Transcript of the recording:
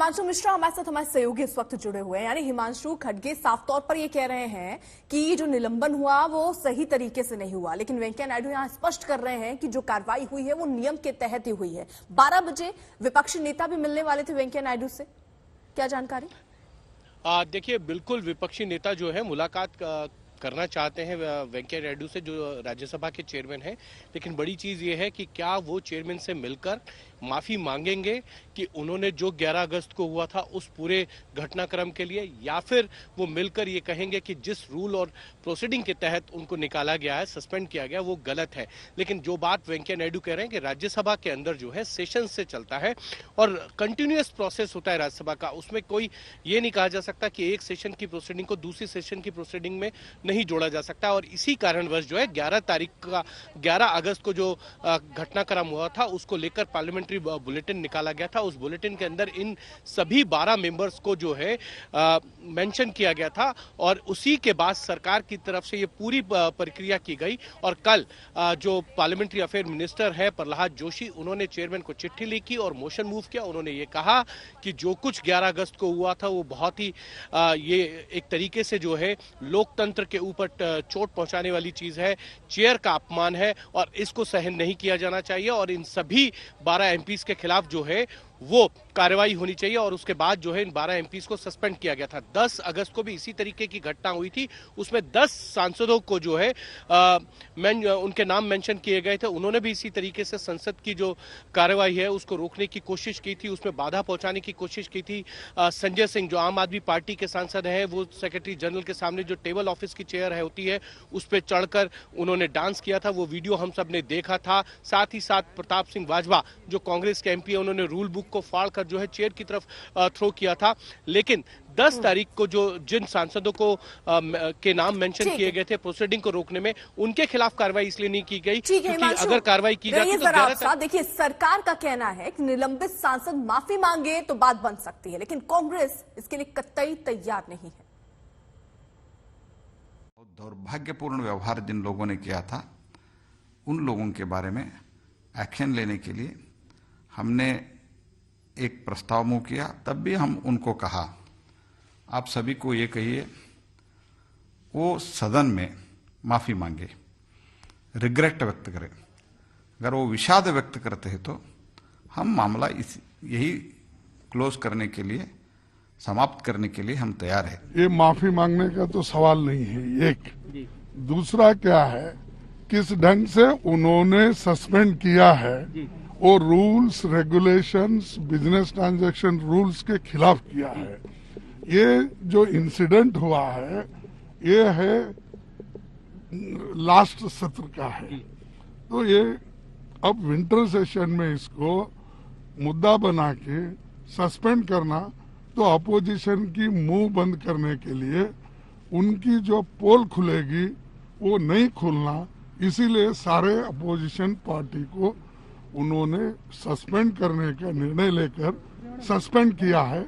हिमांशु मिश्रा हमारे साथ हमारे सहयोगी इस वक्त जुड़े हुए हैं। यानी हिमांशु खड़गे साफ तौर पर ये कह रहे हैं कि जो निलंबन हुआ वो सही तरीके से नहीं हुआ, लेकिन वेंकैया नायडू यहां स्पष्ट कर रहे हैं कि जो कार्रवाई हुई है वो नियम के तहत ही हुई है। 12 बजे विपक्षी नेता भी मिलने वाले थे वेंकैया नायडू से, क्या जानकारी? देखिए, बिल्कुल विपक्षी नेता जो है मुलाकात करना चाहते हैं वेंकैया नायडू से, जो राज्यसभा के चेयरमैन हैं। लेकिन बड़ी चीज ये है कि क्या वो चेयरमैन से मिलकर माफी मांगेंगे कि उन्होंने जो 11 अगस्त को हुआ था उस पूरे घटनाक्रम के लिए, या फिर वो मिलकर ये कहेंगे कि जिस रूल और प्रोसीडिंग के तहत उनको निकाला गया है, सस्पेंड किया गया, वो गलत है। लेकिन जो बात वेंकैया नायडू कह रहे हैं कि राज्यसभा के अंदर जो है सेशन से चलता है और कंटिन्यूअस प्रोसेस होता है राज्यसभा का, उसमें कोई ये नहीं कहा जा सकता कि एक सेशन की प्रोसीडिंग को दूसरी सेशन की प्रोसीडिंग में नहीं जोड़ा जा सकता। और इसी कारणवश जो है 11 अगस्त को जो घटनाक्रम हुआ था उसको लेकर पार्लियामेंट्री बुलेटिन निकाला गया था। उस बुलेटिन के अंदर इन सभी 12 मेंबर्स को जो है मेंशन किया गया था और उसी के बाद सरकार की तरफ से ये पूरी प्रक्रिया की गई। और कल जो पार्लियामेंट्री अफेयर मिनिस्टर है प्रहलाद जोशी, उन्होंने चेयरमैन को चिट्ठी लिखी और मोशन मूव किया। उन्होंने ये कहा कि जो कुछ 11 अगस्त को हुआ था वो बहुत ही ये एक तरीके से जो है लोकतंत्र के ऊपर चोट पहुंचाने वाली चीज है, चेयर का अपमान है और इसको सहन नहीं किया जाना चाहिए। और इन सभी 12 एमपीज के खिलाफ जो है वो कार्रवाई होनी चाहिए। और उसके बाद जो है इन 12 एमपीज को सस्पेंड किया गया था। 10 अगस्त को भी इसी तरीके की घटना हुई थी, उसमें 10 सांसदों को जो है उनके नाम मेंशन किए गए थे। उन्होंने भी इसी तरीके से संसद की जो कार्रवाई है उसको रोकने की कोशिश की थी, उसमें बाधा पहुंचाने की कोशिश की थी। संजय सिंह जो आम आदमी पार्टी के सांसद हैं, वो सेक्रेटरी जनरल के सामने जो टेबल ऑफिस की चेयर है होती है उस पर चढ़कर उन्होंने डांस किया था, वो वीडियो हम सब ने देखा था। साथ ही साथ प्रताप सिंह बाजवा जो कांग्रेस के एमपी है, उन्होंने रूल बुक को फाड़कर जो है चेयर की तरफ थ्रो किया था। लेकिन 10 तारीख को जो जिन सांसदों को के नाम मेंशन किए गए थे प्रोसीडिंग को रोकने में, उनके खिलाफ कार्रवाई इसलिए नहीं की गई क्योंकि अगर कार्रवाई की जाती तो देखिए, सरकार का कहना है कि निलंबित सांसद माफी मांगे तो बात बन सकती है, लेकिन कांग्रेस इसके लिए कतई तैयार नहीं है। दुर्भाग्यपूर्ण व्यवहार जिन लोगों ने किया था उन लोगों के बारे में एक्शन लेने के लिए हमने एक प्रस्ताव मुंह किया। तब भी हम उनको कहा, आप सभी को ये कहिए वो सदन में माफी मांगे, रिग्रेट व्यक्त करें। अगर वो विषाद व्यक्त करते हैं तो हम मामला यही क्लोज करने के लिए, समाप्त करने के लिए हम तैयार हैं। ये माफी मांगने का तो सवाल नहीं है। एक दूसरा क्या है, किस ढंग से उन्होंने सस्पेंड किया है वो rules regulations business transaction rules के खिलाफ किया है। ये जो इंसिडेंट हुआ है ये है लास्ट सत्र का है, तो ये अब विंटर सेशन में इसको मुद्दा बना के सस्पेंड करना तो अपोजिशन की मुंह बंद करने के लिए उनकी जो पोल खुलेगी वो नहीं खुलना, इसीलिए सारे अपोजिशन पार्टी को उन्होंने सस्पेंड करने का निर्णय लेकर सस्पेंड किया है।